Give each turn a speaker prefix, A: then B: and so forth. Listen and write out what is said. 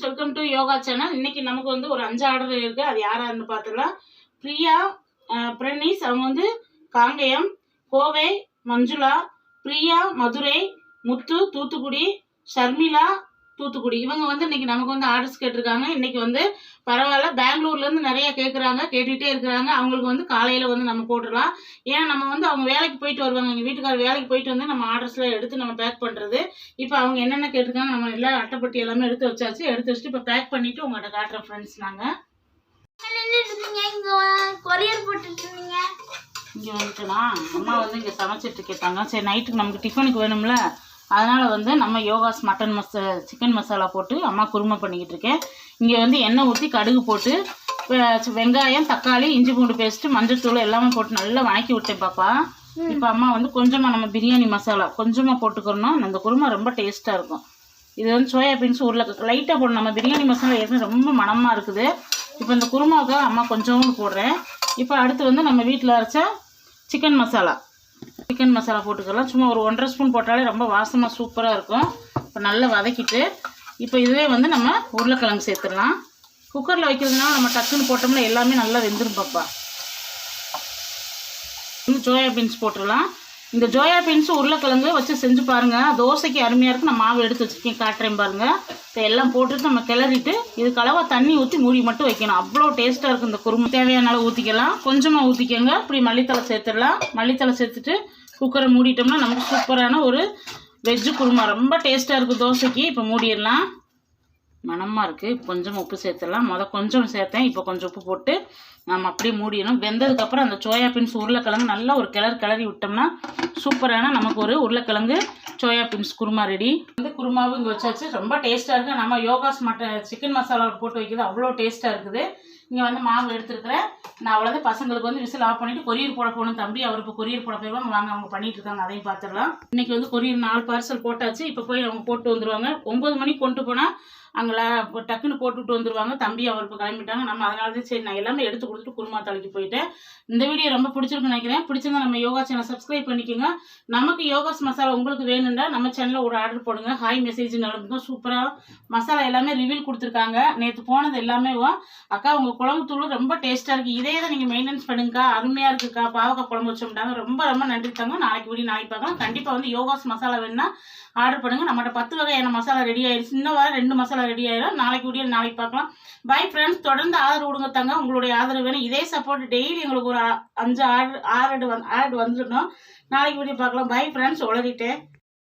A: Friends, welcome to yoga channel. இன்னைக்கு நமக்கு வந்து ஒரு 5 ஆர்டர் இருக்குது. அது யாராருன்னு பார்த்துக்கலாம். பிரியா பிரணீஸ், அவங்க வந்து காங்கேயம், கோவை மஞ்சுளா, பிரியா மதுரை, முத்து தூத்துக்குடி, ஷர்மிளா தூத்துக்குடி. இவங்க வந்து இன்னைக்கு நமக்கு வந்து ஆர்டர்ஸ் கேட்டிருக்காங்க. இன்னைக்கு வந்து பரவாயில்ல, பெங்களூர்லேருந்து நிறைய கேட்குறாங்க, கேட்டுகிட்டே இருக்கிறாங்க. அவங்களுக்கு வந்து காலையில் வந்து நம்ம போட்டுடலாம். ஏன்னா நம்ம வந்து அவங்க வேலைக்கு போயிட்டு வருவாங்க, எங்கள் வீட்டுக்காரர் வேலைக்கு போயிட்டு வந்து நம்ம ஆர்டர்ஸ்லாம் எடுத்து நம்ம பேக் பண்ணுறது. இப்போ அவங்க என்னென்ன கேட்டிருக்காங்க நம்ம எல்லாம் அட்டைப்பட்டி எல்லாமே எடுத்து வச்சாச்சு. எடுத்து வச்சுட்டு இப்போ பேக் பண்ணிவிட்டு உங்கள்கிட்ட காட்டுறேன் ஃப்ரெண்ட்ஸ். நாங்கள்
B: கொரியர் போட்டுருக்கீங்க.
A: இங்கே வந்துட்டுனா அம்மா வந்து இங்கே சமைச்சிட்டு கேட்டாங்க. சரி, நைட்டுக்கு நமக்கு டிஃபனுக்கு வேணும்ல, அதனால் வந்து நம்ம யோகாஸ் மட்டன் சிக்கன் மசாலா போட்டு அம்மா குருமா பண்ணிக்கிட்டு இருக்கேன். இங்கே வந்து எண்ணெய் ஊற்றி கடுகு போட்டு வெங்காயம், தக்காளி, இஞ்சி பூண்டு பேஸ்ட்டு, மஞ்சள் தூள் எல்லாமே போட்டு நல்லா வணக்கி விட்டேன் பாப்பா. இப்போ அம்மா வந்து கொஞ்சமாக நம்ம பிரியாணி மசாலா கொஞ்சமாக போட்டுக்கிறணும். அந்த குருமா ரொம்ப டேஸ்ட்டாக இருக்கும். இது வந்து சோயா பீன்ஸ் உருளைக்கிழங்கு லைட்டாக போடணும். நம்ம பிரியாணி மசாலா ஏற்கனவே ரொம்ப மணமாக இருக்குது. இப்போ இந்த குருமாவுக்கு அம்மா கொஞ்சோண்டு போடுறேன். இப்போ அடுத்து வந்து நம்ம வீட்டில் அரைச்ச சிக்கன் மசாலா போட்டுக்கலாம். சும்மா ஒரு 1.5 ஸ்பூன் போட்டாலே ரொம்ப வாசமாக சூப்பராக இருக்கும். இப்போ நல்லா வதக்கிட்டு இப்போ இதுவே வந்து நம்ம உருளைக்கிழங்கு சேர்த்துடலாம். குக்கரில் வைக்கிறதுனால நம்ம டக்குன்னு போட்டோம்னா எல்லாமே நல்லா வெந்துடும் பாப்பா. இன்னும் சோயா பீன்ஸ் போட்டுடலாம். இந்த சோயா பீன்ஸ் உருளைக்கிழங்கு வச்சு செஞ்சு பாருங்கள், தோசைக்கு அருமையாக இருக்கும். நான் மாவு எடுத்து வச்சுருக்கேன், காட்டுறேன் பாருங்கள். இப்போ எல்லாம் போட்டுட்டு நம்ம கிளறிட்டு இதுக்கு அளவாக தண்ணி ஊற்றி மூடி மட்டும் வைக்கணும். அவ்வளோ டேஸ்ட்டாக இருக்கும் இந்த குருமா. தேவையான அளவு ஊற்றிக்கலாம், கொஞ்சமாக ஊற்றிக்கோங்க. இப்படி மல்லித்தலை சேர்த்துடலாம். மல்லித்தலை சேர்த்துட்டு குக்கரை மூடிட்டோம்னா நமக்கு சூப்பரான ஒரு வெஜ்ஜு குருமா ரொம்ப டேஸ்ட்டாக இருக்குது தோசைக்கு. இப்போ மூடிடலாம். மணமாக இருக்குது. கொஞ்சம் உப்பு சேர்த்துடலாம். கொஞ்சம் சேர்த்தேன், இப்போ கொஞ்சம் உப்பு போட்டு நம்ம அப்படியே மூடிடணும். வெந்ததுக்கப்புறம் அந்த சோயா பீன்ஸ் உருளைக்கிழங்கு நல்லா ஒரு கிளறி விட்டோம்னா சூப்பரான நமக்கு ஒரு உருளைக்கிழங்கு சோயா பீன்ஸ் குருமா ரெடி. வந்து குருமாவும் இங்கே வச்சாச்சு. ரொம்ப டேஸ்ட்டாக இருக்குது. நம்ம யோகாஸ் சிக்கன் மசாலா போட்டு வைக்கிறது அவ்வளோ டேஸ்ட்டாக இருக்குது. இங்கே வந்து மாவு எடுத்துருக்கிறேன். நான் அவ்வளோதான். பசங்களுக்கு வந்து விசில் ஆஃப் பண்ணிவிட்டு கொரியர் போட போகணும் தம்பி. அவர் இப்போ கொரியர் போட போயிடுவாங்க. வாங்க, அவங்க பண்ணிட்டு இருக்காங்க, அதையும் பார்த்துடலாம். இன்றைக்கி வந்து கொரியர் 4 பார்சல் போட்டாச்சு. இப்போ போய் அவங்க போட்டு வந்துடுவாங்க. 9 மணிக்கு கொண்டு போனால் அங்கே டக்குன்னு போட்டுவிட்டு வந்துடுவாங்க. தம்பி அவர் இப்போ கிளம்பிட்டாங்க. நம்ம அதனால தான் சரி நான் எல்லாமே எடுத்து கொடுத்துட்டு குருமா தலைக்கு போயிட்டேன். இந்த வீடியோ ரொம்ப பிடிச்சிருக்குன்னு நினைக்கிறேன். பிடிச்சிருந்தா நம்ம யோகா சேனல் சப்ஸ்கிரைப் பண்ணிக்கோங்க. நமக்கு யோகாஸ் மசாலா உங்களுக்கு வேணும்னா நம்ம சேனலில் ஒரு ஆர்டர் போடுங்க. ஹாய் மெசேஜ்னு அனுப்புங்க. சூப்பராக மசாலா எல்லாமே ரிவ்யூ கொடுத்துருக்காங்க. நேற்று போனது எல்லாமே அக்கா உங்கள் குழம்பு தூள் ரொம்ப டேஸ்ட்டாக இருக்குது, இதே தான் நீங்கள் மெயின்டெனன்ஸ் பண்ணுங்கக்கா, அருமையாக இருக்குக்கா, பாவக்காய் குழம்பு வச்சோம்ட்டாங்க. ரொம்ப ரொம்ப நன்றி தாங்க. நாளைக்கு பார்க்கலாம். கண்டிப்பாக வந்து யோகாஸ் மசாலா வேணுன்னா ஆர்டர் பண்ணுங்கள். நம்மகிட்ட 10 வகையான மசாலா ரெடி ஆயிடுச்சு. இன்னும் வர 2 மசாலா ரெடி ஆயிடும். நாளைக்கு பார்க்கலாம். Bye friends. தொடர்ந்து ஆதரவு கொடுங்க தாங்க. உங்களுடைய ஆதரவு வேணும். இதே சப்போர்ட் டெய்லி எங்களுக்கு ஒரு 5 ஆர்டர் வந்துடணும். நாளைக்கு வீடியோ பார்க்கலாம். Bye friends. உளறிட்டேன்.